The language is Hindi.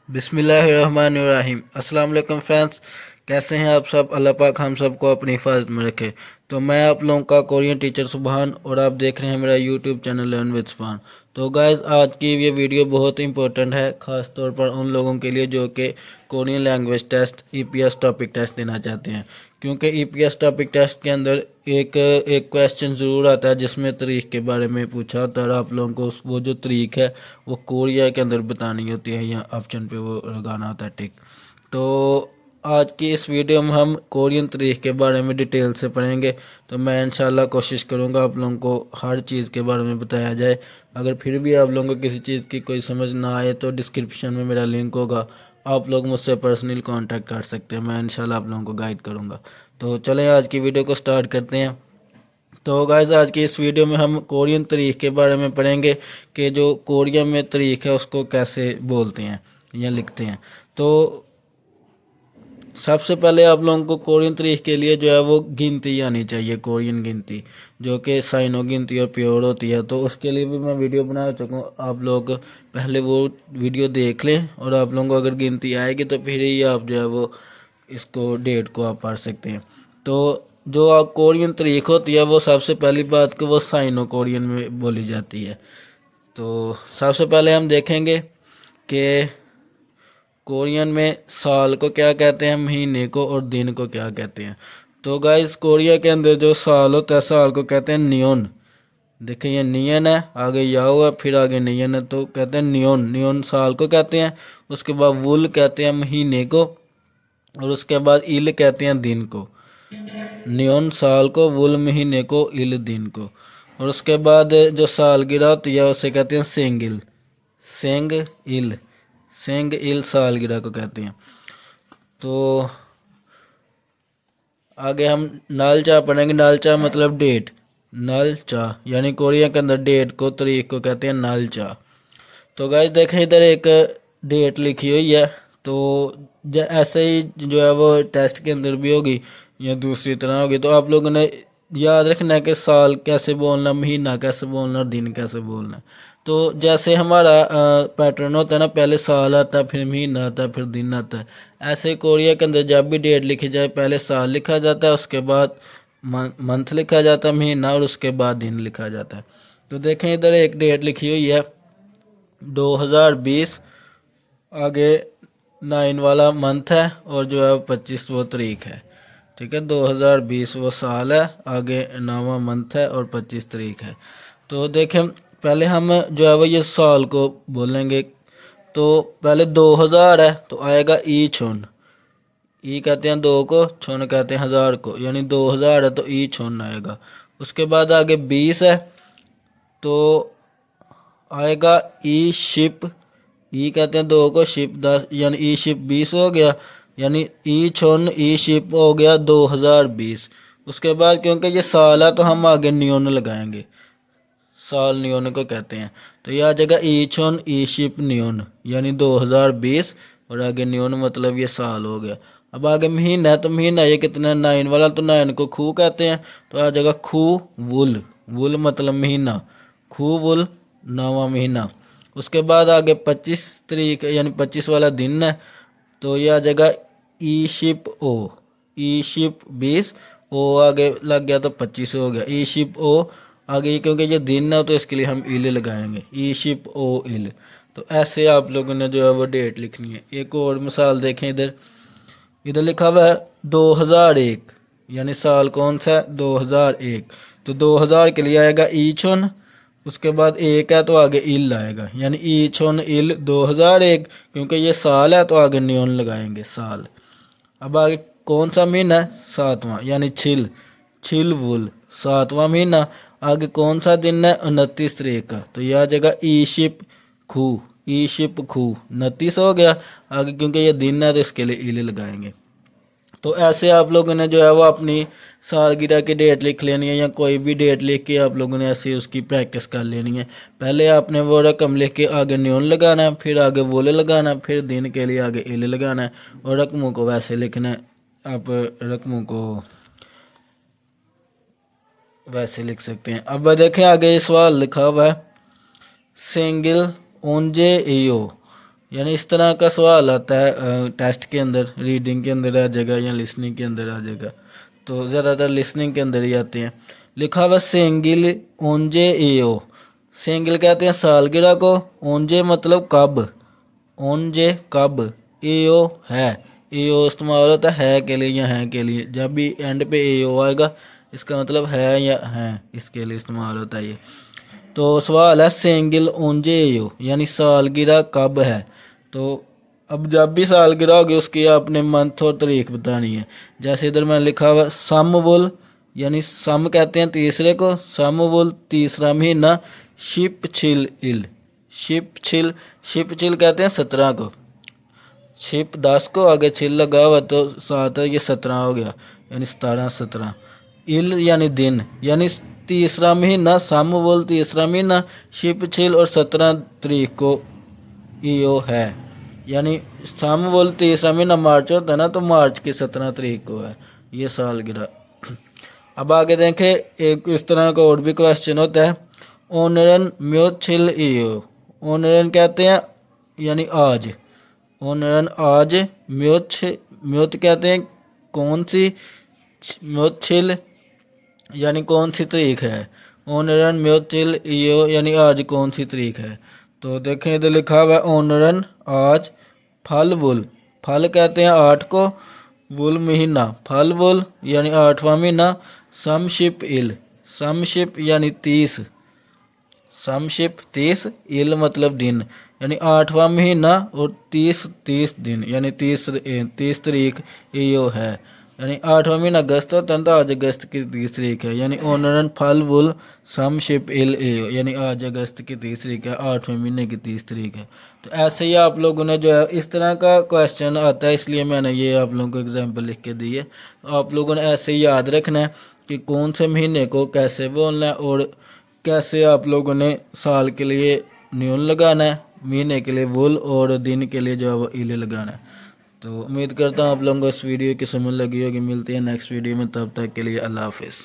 बिस्मिल्लाहिर्रहमानिर्रहीम। अस्सलाम वालेकुम फ्रेंड्स, कैसे हैं आप सब। अल्लाह पाक हम सबको अपनी हिफाजत में रखे। तो मैं आप लोगों का कोरियन टीचर सुबहान और आप देख रहे हैं मेरा यूट्यूब चैनल लर्न विद सुबहान। तो गाइस, आज की ये वीडियो बहुत इंपॉर्टेंट है, ख़ास तौर पर उन लोगों के लिए जो कि Korean language test EPS topic test देना चाहते हैं। क्योंकि ईपीएस टॉपिक टेस्ट के अंदर एक एक क्वेश्चन ज़रूर आता है जिसमें तारीख के बारे में पूछा होता है और आप लोगों को वो जो तारीख है वो कोरिया के अंदर बतानी होती है या ऑप्शन पे वो लगाना होता है टिक। तो आज की इस वीडियो में हम कोरियन तारीख के बारे में डिटेल से पढ़ेंगे। तो मैं इंशाल्लाह कोशिश करूँगा आप लोगों को हर चीज़ के बारे में बताया जाए। अगर फिर भी आप लोगों को किसी चीज़ की कोई समझ ना आए तो डिस्क्रिप्शन में मेरा लिंक होगा, आप लोग मुझसे पर्सनली कांटेक्ट कर सकते हैं। मैं इंशाल्लाह आप लोगों को गाइड करूँगा। तो चलें आज की वीडियो को स्टार्ट करते हैं। तो गाइस, आज की इस वीडियो में हम कोरियन तारीख के बारे में पढ़ेंगे कि जो कोरिया में तारीख है उसको कैसे बोलते हैं या लिखते हैं। तो सबसे पहले आप लोगों को कोरियन तारीख के लिए जो है वो गिनती आनी चाहिए, कोरियन गिनती जो कि साइनो गिनती और प्योर होती है। तो उसके लिए भी मैं वीडियो बना चुका हूँ, आप लोग पहले वो वीडियो देख लें और आप लोगों को अगर गिनती आएगी तो फिर ही आप जो है वो इसको डेट को आप पढ़ सकते हैं। तो जो कोरियन तारीख होती है वो सबसे पहली बात कि वो साइनो कोरियन में बोली जाती है। तो सबसे पहले हम देखेंगे कि कोरियन में साल को क्या कहते हैं, महीने को और दिन को क्या कहते हैं। तो गाइस, कोरिया के अंदर जो साल होता है साल को कहते हैं नियोन। देखिए ये नियन है, आगे याओ है, फिर आगे नियन है, तो कहते हैं नियोन। नियोन साल को कहते हैं। उसके बाद वुल कहते हैं महीने को और उसके बाद इल कहते हैं दिन को। नियोन साल को, वुल महीने को, इल दिन को। और उसके बाद जो सालगिरह होती है उसे कहते हैं सेंगिल। सेंग इल, सेंग इल सालगिरह को कहते हैं। तो आगे हम नालचा पढ़ेंगे। नालचा मतलब डेट। नालचा यानी कोरिया के अंदर डेट को, तारीख को कहते हैं नालचा। तो गाइस देखें, इधर एक डेट लिखी हुई है। तो ऐसे ही जो है वो टेस्ट के अंदर भी होगी या दूसरी तरह होगी। तो आप लोगों ने याद रखना है कि साल कैसे बोलना, महीना कैसे बोलना और दिन कैसे बोलना। तो जैसे हमारा पैटर्न होता है ना, पहले साल आता है, फिर महीना आता है, फिर दिन आता है। ऐसे कोरिया के अंदर जब भी डेट लिखी जाए पहले साल लिखा जाता है, उसके बाद मंथ लिखा जाता है, महीना, और उसके बाद दिन लिखा जाता है। तो देखें इधर एक डेट लिखी हुई है 2020, आगे 9 वाला मंथ है और जो है 25 वो तारीख है। ठीक है, 2020 वो साल है, आगे 9वां मंथ है और 25 तारीख है। तो देखें पहले हम जो है वो ये साल को बोलेंगे। तो पहले 2000 है तो आएगा ई छुन। ई कहते हैं 2 को, छुन कहते हैं 1000 को, यानी 2000 है तो ई छुन आएगा। उसके बाद आगे 20 है तो आएगा ई शिप। ई कहते हैं 2 को, शिप 10, यानी ई शिप 20 हो गया, यानी ई छुन ई शिप हो गया 2020। उसके बाद क्योंकि ये साल है तो हम आगे नियोन लगाएंगे, साल नियोन को कहते हैं। तो ये आ जाएगा ई छुन ई शिप नियोन, यानी 2020 और आगे नियोन मतलब ये साल हो गया। अब आगे महीना है तो महीना ये कितना, 9 वाला, तो 9 को खू कहते हैं, तो आ जाएगा खू वुल। वुल मतलब महीना, खू वुल 9वां महीना। उसके बाद आगे 25 तारीख यानी 25 वाला दिन है, तो ये आ जाएगा ई शिप ओ। ई शिप 20, ओ आगे लग गया तो 25 हो गया। ई शिप ओ आगे, क्योंकि ये दिन है तो इसके लिए हम इल लगाएंगे, ई शिप ओ इल। तो ऐसे आप लोगों ने जो है वो डेट लिखनी है। एक और मिसाल देखें, इधर इधर लिखा हुआ है 2001, यानी साल कौन सा है, 2001। तो 2000 के लिए आएगा ई छुन, उसके बाद एक है तो आगे इल आएगा, यानी ई छुन इल 2001। क्योंकि ये साल है तो आगे नियोन लगाएंगे, साल। अब आगे कौन सा महीना है, 7वां, यानी छिल, छिल वुल 7वां महीना। आगे कौन सा दिन है, 29 तारीख का, तो यह आ जाएगा ई शिप खू। ई शिप खू 29 हो गया। आगे क्योंकि ये दिन है तो इसके लिए इल लगाएंगे। तो ऐसे आप लोगों ने जो है वो अपनी सालगिरह की डेट लिख लेनी है या कोई भी डेट लिख के आप लोगों ने ऐसे उसकी प्रैक्टिस कर लेनी है। पहले आपने वो रकम लिख के आगे न्यून लगाना है, फिर आगे वोले लगाना है, फिर दिन के लिए आगे इल लगाना है और रकमों को वैसे लिखना है। आप रकमों को वैसे लिख सकते हैं। अब देखें आगे सवाल लिखा हुआ है, सिंगल ओंजे एयो, यानी इस तरह का सवाल आता है टेस्ट के अंदर, रीडिंग के अंदर आ जाएगा या लिसनिंग के अंदर आ जाएगा, तो ज़्यादातर लिसनिंग के अंदर ही आते हैं। लिखा हुआ सेंगिल ओंजे एओ, सेंगिल कहते हैं सालगिरह को, ओंजे मतलब कब, ओंजे कब, एओ है, एओ इस्तेमाल होता है के लिए या है के लिए, जब भी एंड पे एओ आएगा इसका मतलब है या है, इसके लिए इस्तेमाल होता है ये। तो सवाल है सेंगिल ओंजे एओ यानी सालगिरह कब है। तो अब जब भी सालगिरह होगी उसकी आपने मंथ और तारीख बतानी है। जैसे इधर मैंने लिखा हुआ समवुल, यानी सम कहते हैं तीसरे को, समवुल तीसरा महीना, शिप छिल इल, शिप छिल, शिप छिल कहते हैं 17 को, शिप 10 को आगे छिल लगा हुआ तो 7 है, ये 17 हो गया, यानी 17 17। इल यानी दिन, यानी तीसरा महीना, समवुल तीसरा महीना, शिप छिल और 17 तारीख को ईओ है। यानी समवुल तीसरा महीना मार्च होता है ना, तो मार्च की 17 तारीख को है ये सालगिरह। अब आगे देखें, एक इस तरह का और भी क्वेश्चन होता है, ओनरन म्योचिल ईओ, ओनरन कहते हैं यानी आज, ओनरन आज, म्योच कहते हैं कौन सी, म्योचिल यानी कौन सी तारीख है, ओनरन म्योचिल ईओ यानी आज कौन सी तारीख है। तो देखें इधर लिखा हुआ है ओनरन आज, फल वुल, फल कहते हैं 8 को, वुल महीना, फल वुल यानी 8वां महीना, समशिप इल, समशिप यानी 30, समशिप 30, इल मतलब दिन, यानी 8वां महीना और 30 दिन, यानी 30 तारीख ईओ है। यानी 8वां महीना अगस्त होता है तो आज अगस्त की 30 तारीख है, यानी ओनरन फल वुल समशिप इल ईओ, यानी आज अगस्त की 30 तारीख है, 8वें महीने की 30 तारीख है। तो ऐसे ही आप लोगों ने जो है इस तरह का क्वेश्चन आता है, इसलिए मैंने ये आप लोगों को एग्जाम्पल लिख के दी है। तो आप लोगों ने ऐसे ही याद रखना है कि कौन से महीने को कैसे बोलना है और कैसे आप लोगों ने साल के लिए न्यून लगाना है, महीने के लिए वुल और दिन के लिए जो है वो इले लगाना है। तो उम्मीद करता हूँ आप लोगों को इस वीडियो की समझ लगी होगी। मिलती है नेक्स्ट वीडियो में, तब तक के लिए अल्लाह हाफिज़।